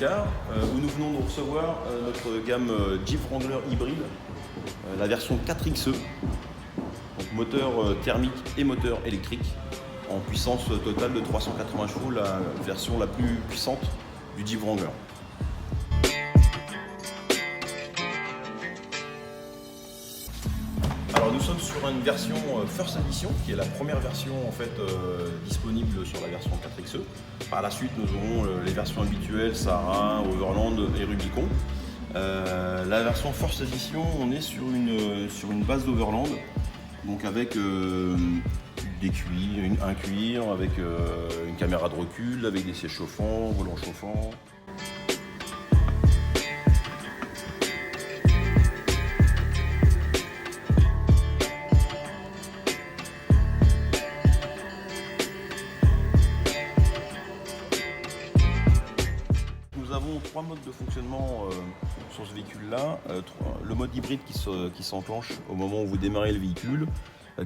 Car, où nous venons de recevoir notre gamme Jeep Wrangler hybride, la version 4XE, donc moteur thermique et moteur électrique, en puissance totale de 380 chevaux, la version la plus puissante du Jeep Wrangler. Alors nous sommes sur une version First Edition, qui est la première version en fait disponible sur la version 4XE. Par la suite, nous aurons les versions habituelles Sahara, Overland et Rubicon. La version First Edition, on est sur une base d'Overland, donc avec des cuirs, un cuir, avec une caméra de recul, avec des sièges chauffants, volants chauffants. Nous avons trois modes de fonctionnement sur ce véhicule-là. Le mode hybride qui s'enclenche au moment où vous démarrez le véhicule,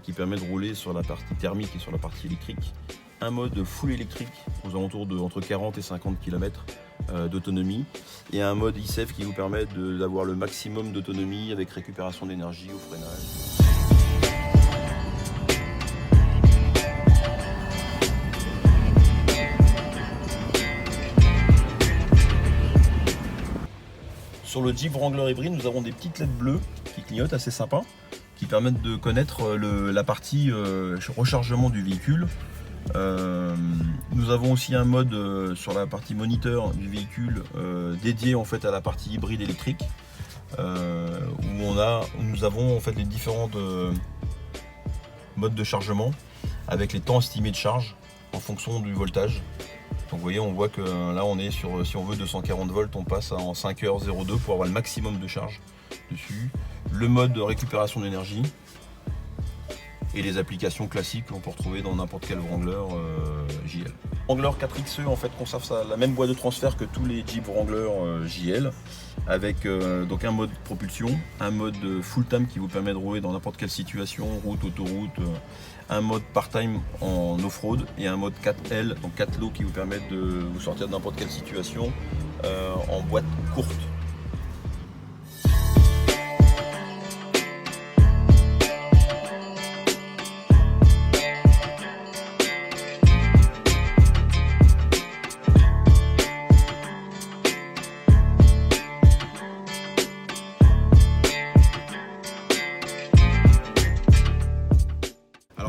qui permet de rouler sur la partie thermique et sur la partie électrique. Un mode full électrique aux alentours de entre 40 et 50 km d'autonomie. Et un mode e-Save qui vous permet d'avoir le maximum d'autonomie avec récupération d'énergie au freinage. Sur le Jeep Wrangler hybride, nous avons des petites LED bleues qui clignotent assez sympas, qui permettent de connaître la partie rechargement du véhicule. Nous avons aussi un mode sur la partie moniteur du véhicule dédié en fait à la partie hybride électrique, où nous avons en fait les différentes modes de chargement avec les temps estimés de charge en fonction du voltage. Donc vous voyez, on voit que là on est sur, si on veut 240 volts, on passe en 5h02 pour avoir le maximum de charge dessus. Le mode de récupération d'énergie et les applications classiques qu'on peut retrouver dans n'importe quel Wrangler JL. Wrangler 4XE en fait conserve la même boîte de transfert que tous les Jeep Wrangler JL, avec donc un mode propulsion, un mode full time qui vous permet de rouler dans n'importe quelle situation, route, autoroute, un mode part-time en off-road et un mode 4L, donc 4 lots qui vous permettent de vous sortir de n'importe quelle situation en boîte courte.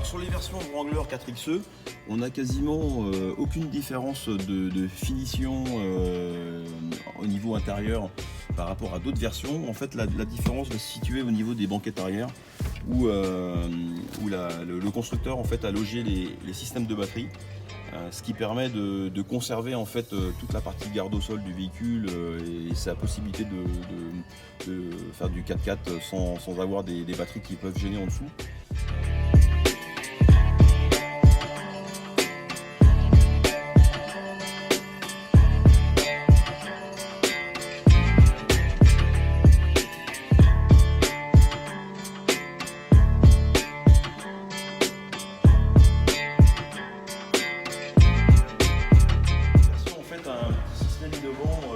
Sur les versions Wrangler 4XE, on n'a quasiment aucune différence de finition au niveau intérieur par rapport à d'autres versions. En fait, la différence va se situer au niveau des banquettes arrière, où le constructeur en fait, a logé les systèmes de batterie, ce qui permet de conserver en fait toute la partie garde au sol du véhicule et sa possibilité de faire du 4x4 sans avoir des batteries qui peuvent gêner en dessous.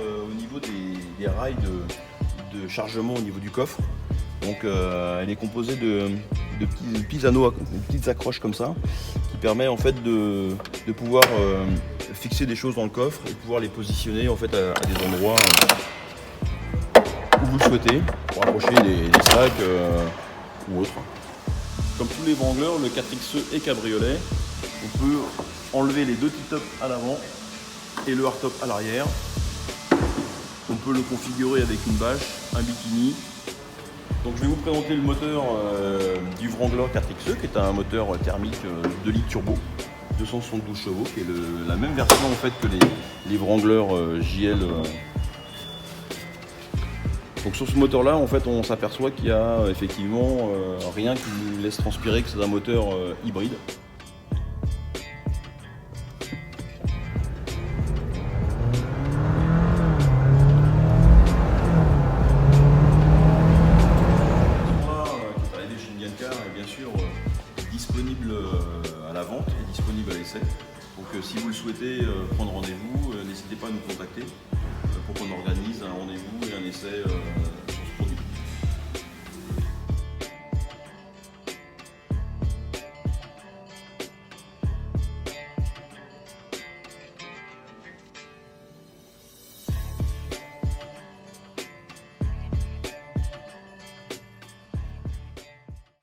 Au niveau des rails de chargement au niveau du coffre. Donc elle est composée de petits anneaux, de petites accroches comme ça, qui permet en fait de pouvoir fixer des choses dans le coffre et pouvoir les positionner en fait à des endroits où vous le souhaitez, pour accrocher des sacs ou autres. Comme tous les Wrangler, le 4XE et cabriolet, on peut enlever les deux tip-tops à l'avant et le hardtop à l'arrière. On peut le configurer avec une bâche, un bikini. Donc je vais vous présenter le moteur du Wrangler 4XE, qui est un moteur thermique 2 litres turbo, 272 chevaux, qui est la même version en fait que les Wrangler JL. Donc sur ce moteur là, en fait, on s'aperçoit qu'il y a effectivement rien qui nous laisse transpirer que c'est un moteur hybride. Disponible à la vente et disponible à l'essai. Donc si vous le souhaitez prendre rendez-vous, n'hésitez pas à nous contacter connaissait